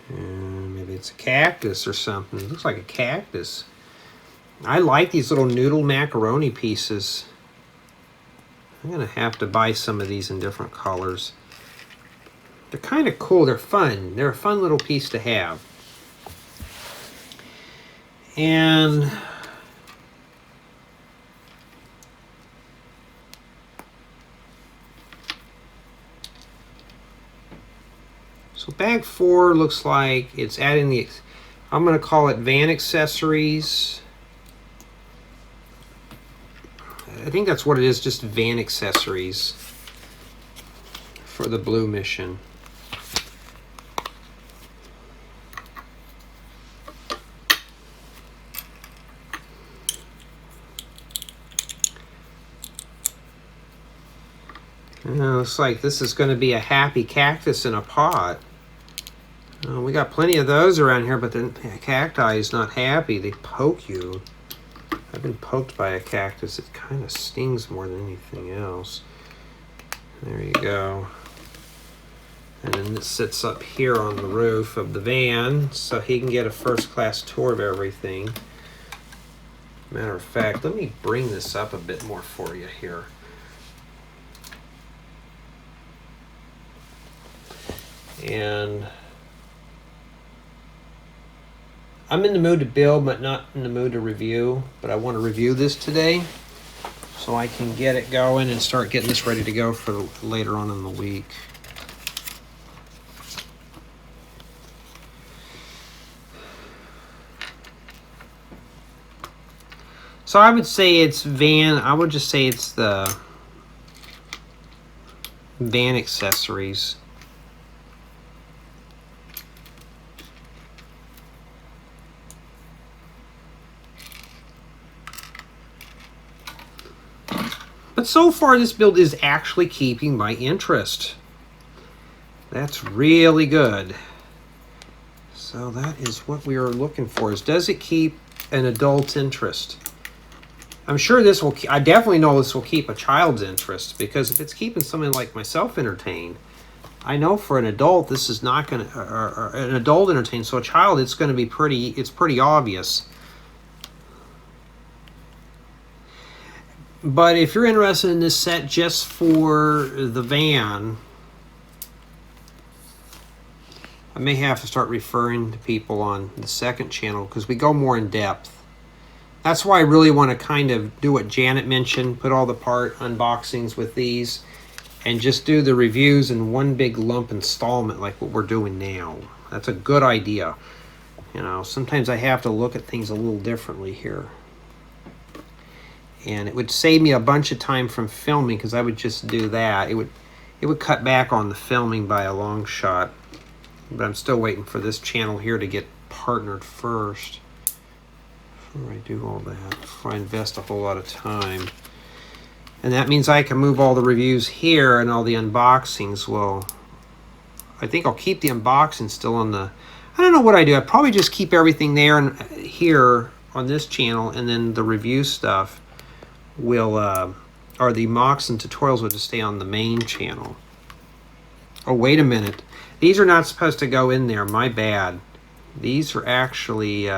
And maybe it's a cactus or something. It looks like a cactus. I like these little noodle macaroni pieces. I'm going to have to buy some of these in different colors. They're kind of cool. They're fun. They're a fun little piece to have. And so bag 4 looks like it's adding the, I'm going to call it van accessories. I think that's what it is, just van accessories for the blue mission. Looks like this is going to be a happy cactus in a pot. We got plenty of those around here, but the cacti is not happy. They poke you. I've been poked by a cactus. It kind of stings more than anything else. There you go. And then it sits up here on the roof of the van so he can get a first-class tour of everything. Matter of fact, let me bring this up a bit more for you here. And I'm in the mood to build, but not in the mood to review. But I want to review this today so I can get it going and start getting this ready to go for later on in the week. So I would say it's van. I would just say it's the van accessories. But so far, this build is actually keeping my interest. That's really good. So that is what we are looking for, is does it keep an adult interest? I'm sure this will, I definitely know this will keep a child's interest, because if it's keeping someone like myself entertained, I know for an adult, this is not going to, or an adult entertained, so a child, it's going to be it's pretty obvious. But if you're interested in this set just for the van, I may have to start referring to people on the second channel because we go more in depth. That's why I really want to kind of do what Janet mentioned, put all the part unboxings with these, and just do the reviews in one big lump installment like what we're doing now. That's a good idea. You know, sometimes I have to look at things a little differently here. And it would save me a bunch of time from filming because I would just do that. It would cut back on the filming by a long shot. But I'm still waiting for this channel here to get partnered first before I do all that, before I invest a whole lot of time. And that means I can move all the reviews here and all the unboxings. Well, I think I'll keep the unboxing still on the... I don't know what I do. I probably just keep everything there and here on this channel, and then the review stuff will, or the mocks and tutorials will just stay on the main channel. Oh, wait a minute. These are not supposed to go in there. My bad. These are actually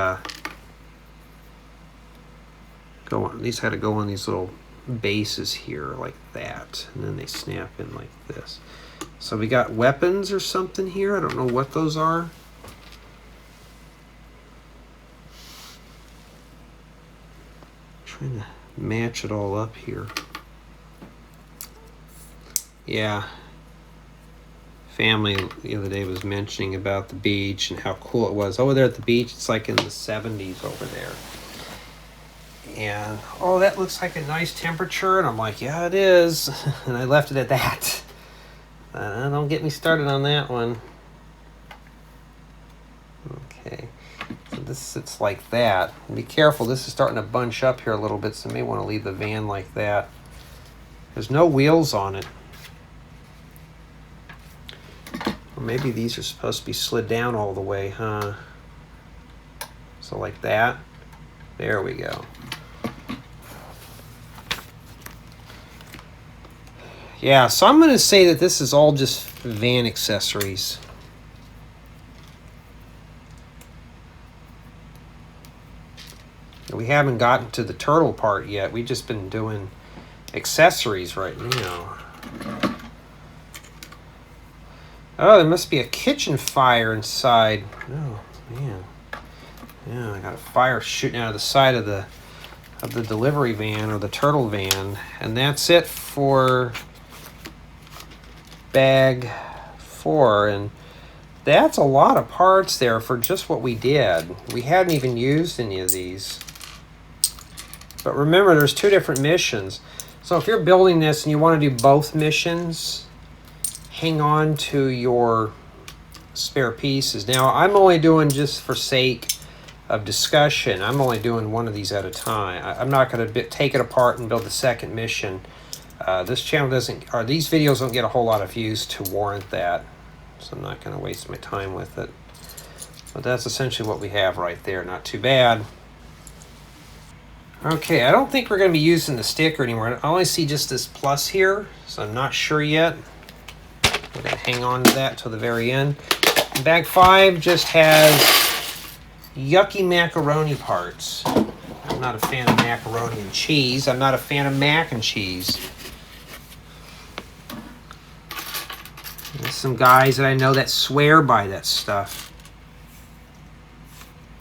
these had to go on these little bases here like that, and then they snap in like this. So we got weapons or something here. I don't know what those are. Trying to match it all up here. Yeah. Family the other day was mentioning about the beach and how cool it was. Over there at the beach, it's like in the 70s over there. And, oh, that looks like a nice temperature. And I'm like, yeah, it is. And I left it at that. Don't get me started on that one. Okay. So this sits like that. Be careful, this is starting to bunch up here a little bit, so you may want to leave the van like that. There's no wheels on it. Or maybe these are supposed to be slid down all the way, huh? So like that. There we go. Yeah, so I'm going to say that this is all just van accessories. We haven't gotten to the turtle part yet. We've just been doing accessories right now. Oh, there must be a kitchen fire inside. Oh, man. Yeah, I got a fire shooting out of the side of the delivery van, or the turtle van. And that's it for bag 4. And that's a lot of parts there for just what we did. We hadn't even used any of these. But remember, there's 2 different missions. So if you're building this and you want to do both missions, hang on to your spare pieces. Now, I'm only doing, just for sake of discussion, I'm only doing one of these at a time. I'm not going to take it apart and build the second mission. This channel doesn't, or these videos don't get a whole lot of views to warrant that. So I'm not going to waste my time with it. But that's essentially what we have right there. Not too bad. Okay, I don't think we're going to be using the sticker anymore. I only see just this plus here, so I'm not sure yet. We're going to hang on to that till the very end. Bag 5 just has yucky macaroni parts. I'm not a fan of macaroni and cheese. I'm not a fan of mac and cheese. There's some guys that I know that swear by that stuff.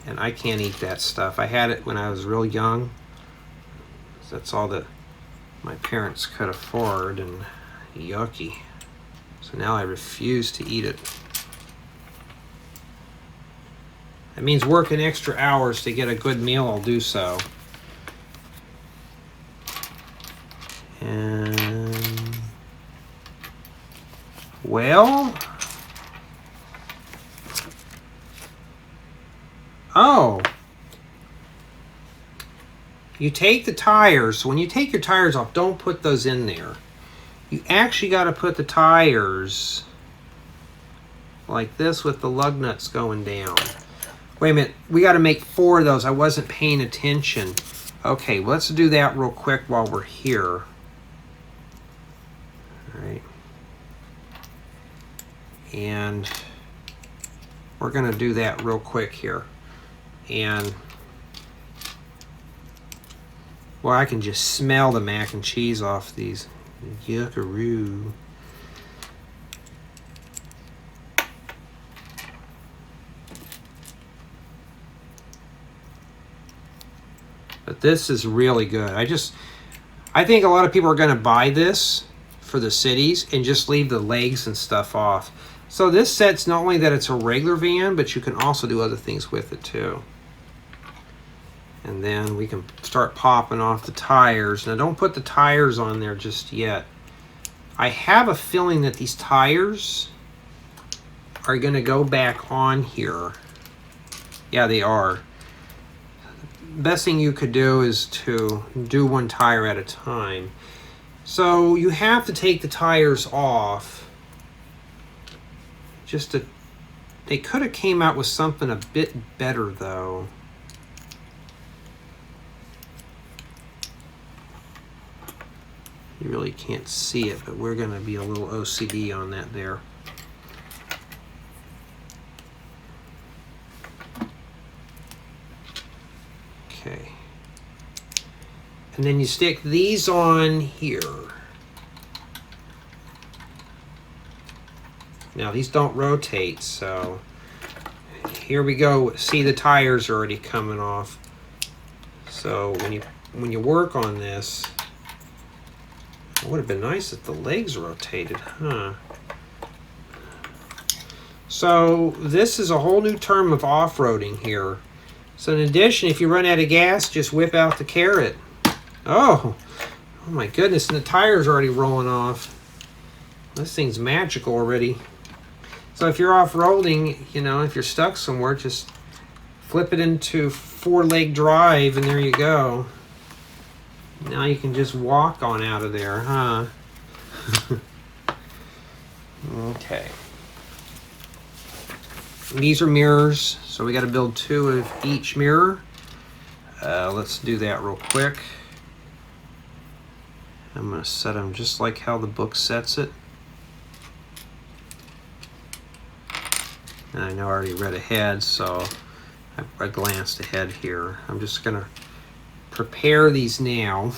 And I can't eat that stuff. I had it when I was real young. So that's all that my parents could afford, and yucky. So now I refuse to eat it. That means working extra hours to get a good meal, I'll do so. And, well, oh, you take the tires. So when you take your tires off, don't put those in there. You actually got to put the tires like this with the lug nuts going down. Wait a minute, we got to make 4 of those. I wasn't paying attention. Okay, let's do that real quick while we're here. All right. And we're going to do that real quick here. And, well, I can just smell the mac and cheese off these. Yuckaroo. But this is really good. I think a lot of people are going to buy this for the cities and just leave the legs and stuff off. So this set's not only that it's a regular van, but you can also do other things with it too. And then we can start popping off the tires. Now don't put the tires on there just yet. I have a feeling that these tires are going to go back on here. Yeah, they are. Best thing you could do is to do one tire at a time. So you have to take the tires off. They could have came out with something a bit better though. You really can't see it, but we're going to be a little OCD on that there. Okay. And then you stick these on here. Now these don't rotate, so here we go. See, the tires are already coming off. So when you work on this, it would have been nice if the legs rotated, huh? So this is a whole new term of off-roading here. So in addition, if you run out of gas, just whip out the carrot. Oh my goodness, and the tire's already rolling off. This thing's magical already. So if you're off-roading, you know, if you're stuck somewhere, just flip it into 4-leg drive, and there you go. Now you can just walk on out of there, huh? Okay. These are mirrors, so we got to build 2 of each mirror. Let's do that real quick. I'm going to set them just like how the book sets it. And I know I already read ahead, so I glanced ahead here. I'm just going to prepare these now.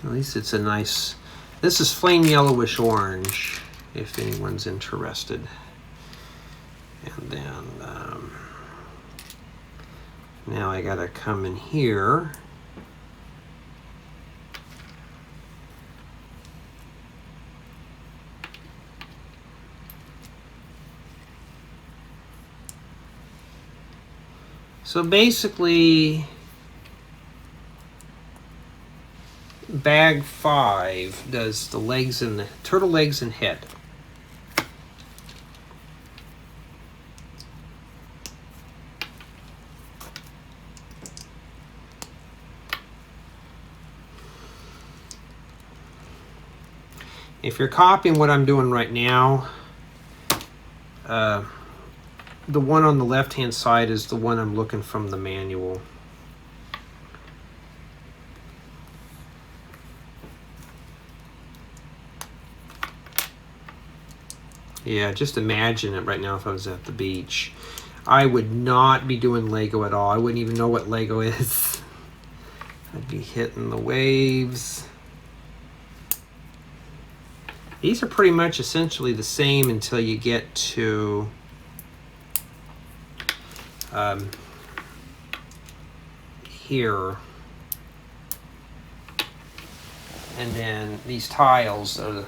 At least it's a nice, this is flame yellowish orange, if anyone's interested. And then now I gotta come in here. So basically, bag 5 does the legs and the turtle legs and head. If you're copying what I'm doing right now, the one on the left-hand side is the one I'm looking from the manual. Yeah, just imagine it right now if I was at the beach. I would not be doing Lego at all. I wouldn't even know what Lego is. I'd be hitting the waves. These are pretty much essentially the same until you get to here. And then these tiles are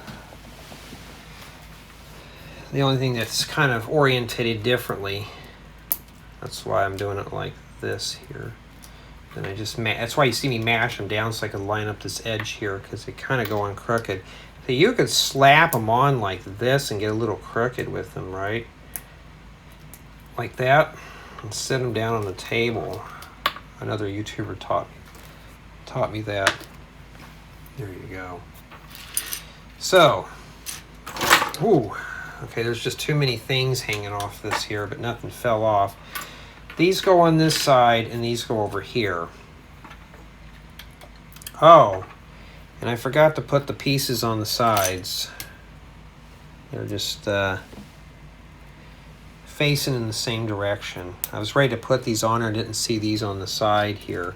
the only thing that's kind of orientated differently. That's why I'm doing it like this here. And I just that's why you see me mash them down so I can line up this edge here, because they kind of go on crooked. So you could slap them on like this and get a little crooked with them, right? Like that, and set them down on the table. Another YouTuber taught me that. There you go. So, ooh, okay, there's just too many things hanging off this here, but nothing fell off. These go on this side, and these go over here. Oh, and I forgot to put the pieces on the sides. They're just facing in the same direction. I was ready to put these on, I didn't see these on the side here.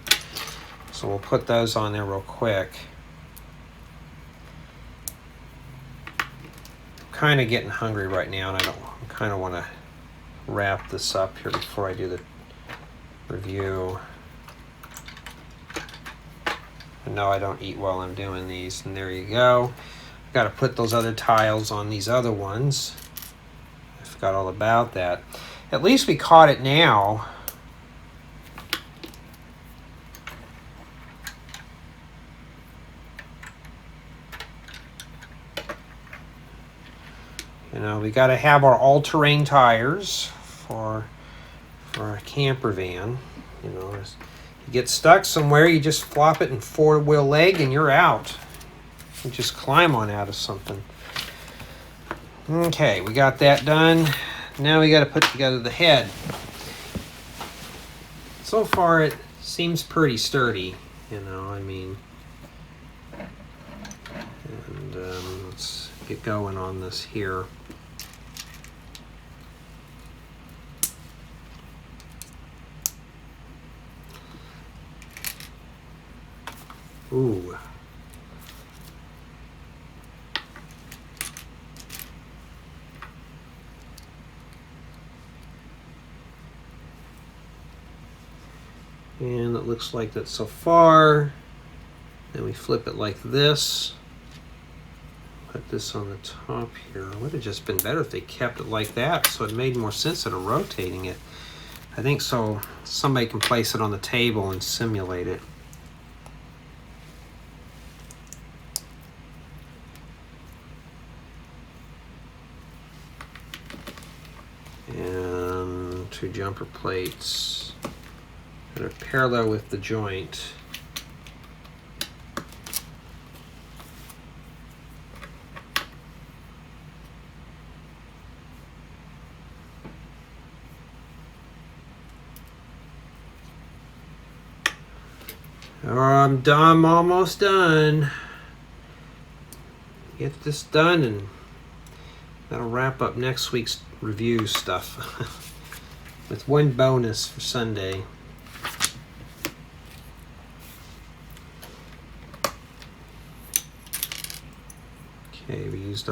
So we'll put those on there real quick. I'm kind of getting hungry right now, and I kind of want to wrap this up here before I do the review. And no, I don't eat while I'm doing these. And there you go. Got to put those other tiles on these other ones. I forgot all about that. At least we caught it now. You know, we got to have our all-terrain tires for a camper van. You know, you get stuck somewhere, you just flop it in four-wheel leg and you're out. You just climb on out of something. Okay, we got that done. Now we got to put together the head. So far it seems pretty sturdy, you know, I mean. And let's get going on this here. Ooh. And it looks like that so far. Then we flip it like this. Put this on the top here. It would have just been better if they kept it like that, so it made more sense instead of rotating it. I think so somebody can place it on the table and simulate it. And 2 jumper plates that are parallel with the joint. I'm almost done. Get this done and that'll wrap up next week's review stuff with one bonus for Sunday. Okay, we used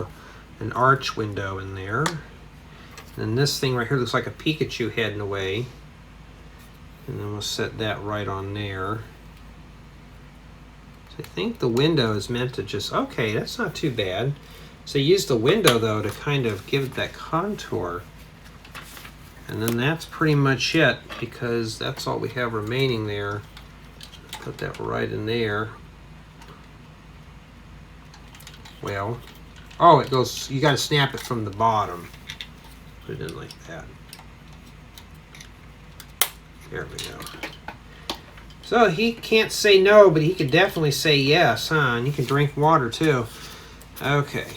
an arch window in there. And this thing right here looks like a Pikachu head in a way. And then we'll set that right on there. So I think the window is meant to just, okay, that's not too bad. So use the window though to kind of give it that contour. And then that's pretty much it, because that's all we have remaining there. Put that right in there. Well, oh, it goes, you gotta snap it from the bottom. Put it in like that. There we go. So he can't say no, but he can definitely say yes, huh? And you can drink water too. Okay.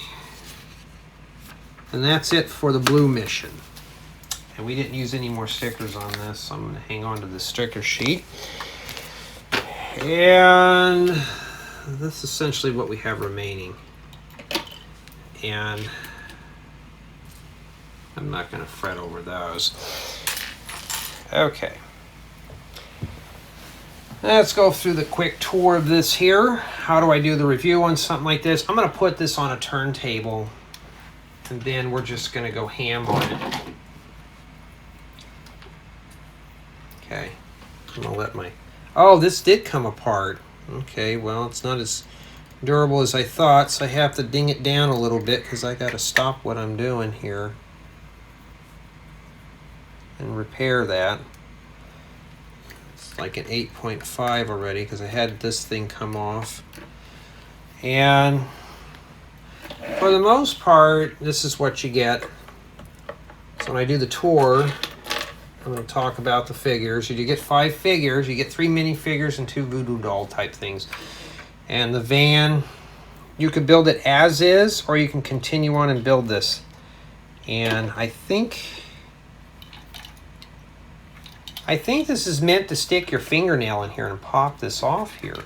And that's it for the blue mission. And we didn't use any more stickers on this, so I'm going to hang on to the sticker sheet. And that's essentially what we have remaining. And I'm not going to fret over those. Okay. Let's go through the quick tour of this here. How do I do the review on something like this? I'm going to put this on a turntable, and then we're just going to go ham on it. Okay. I'm going to let my... Oh, this did come apart. Okay, well, it's not as durable as I thought, so I have to ding it down a little bit because I got to stop what I'm doing here and repair that. It's like an 8.5 already because I had this thing come off. And for the most part, this is what you get. So when I do the tour, I'm going to talk about the figures. You get 5 figures. You get 3 minifigures and 2 voodoo doll type things. And the van, you could build it as is, or you can continue on and build this. And I think this is meant to stick your fingernail in here and pop this off here.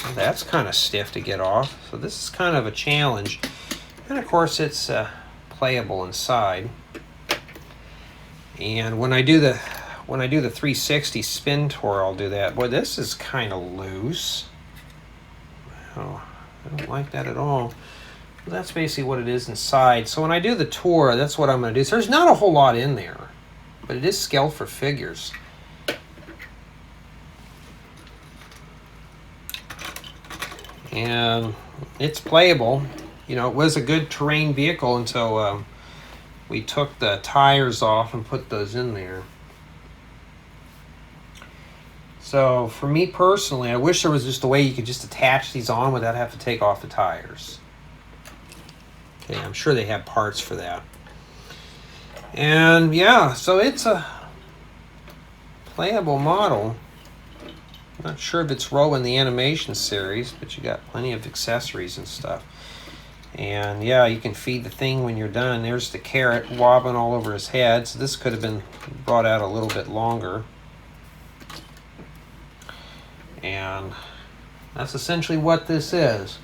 Well, that's kind of stiff to get off. So this is kind of a challenge. And of course it's playable inside. And when I do the 360 spin tour, I'll do that. Boy, this is kind of loose. Oh, I don't like that at all. Well, that's basically what it is inside. So when I do the tour, that's what I'm going to do. So there's not a whole lot in there, but it is scaled for figures. And it's playable. You know, it was a good terrain vehicle until we took the tires off and put those in there. So for me personally, I wish there was just a way you could just attach these on without having to take off the tires. Okay, I'm sure they have parts for that. And yeah, so it's a playable model. Not sure if it's rolling the animation series, but you got plenty of accessories and stuff. And yeah, you can feed the thing when you're done. There's the carrot wobbling all over his head. So this could have been brought out a little bit longer. And that's essentially what this is.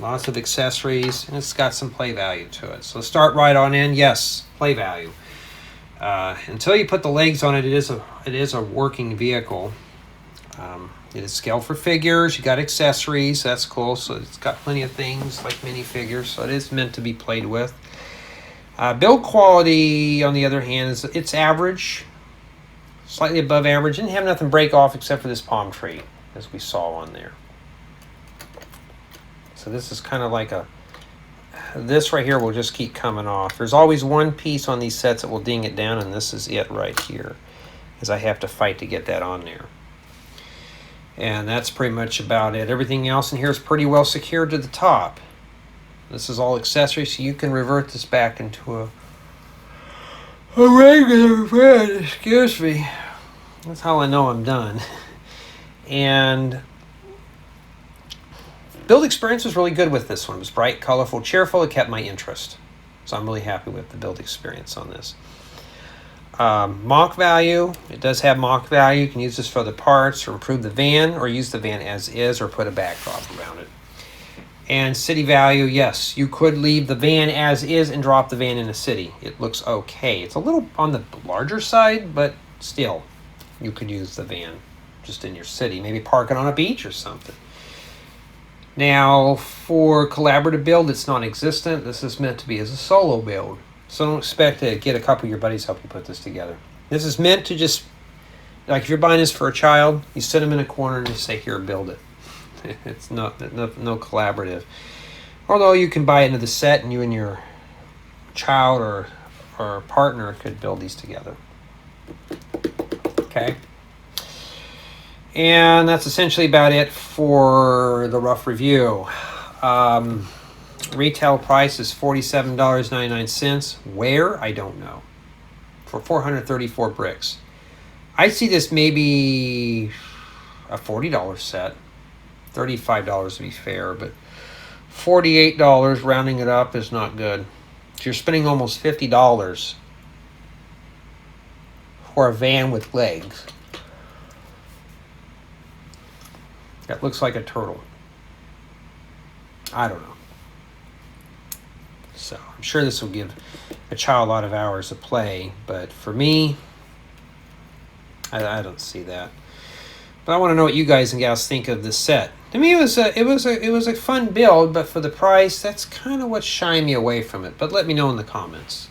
Lots of accessories, and it's got some play value to it. So start right on in. Yes, play value. Until you put the legs on it, it is a working vehicle. It is scaled for figures. You got accessories. That's cool. So it's got plenty of things like minifigures. So it is meant to be played with. Build quality, on the other hand, it's average, slightly above average. Didn't have nothing break off except for this palm tree, as we saw on there. So this is kind of like this right here will just keep coming off. There's always one piece on these sets that will ding it down, and this is it right here, as I have to fight to get that on there. And that's pretty much about it. Everything else in here is pretty well secured to the top. This is all accessories, so you can revert this back into a regular van. Excuse me. That's how I know I'm done. And build experience was really good with this one. It was bright, colorful, cheerful. It kept my interest. So I'm really happy with the build experience on this. Mock value. It does have mock value. You can use this for the parts or improve the van, or use the van as is, or put a backdrop around it. And city value, yes, you could leave the van as is and drop the van in a city. It looks okay. It's a little on the larger side, but still, you could use the van just in your city. Maybe park it on a beach or something. Now, for collaborative build, it's non-existent. This is meant to be as a solo build. So don't expect to get a couple of your buddies help you put this together. This is meant to just, like if you're buying this for a child, you sit them in a corner and you say, here, build it. It's no collaborative. Although you can buy into the set and you and your child or partner could build these together. Okay. And that's essentially about it for the rough review. Retail price is $47.99. Where? I don't know. For 434 bricks. I see this maybe a $40 set. $35 to be fair, but $48 rounding it up is not good. So you're spending almost $50 for a van with legs. That looks like a turtle. I don't know. So I'm sure this will give a child a lot of hours of play, but for me, I don't see that. But I want to know what you guys and gals think of this set. To me, it was a fun build, but for the price, that's kind of what shined me away from it. But let me know in the comments.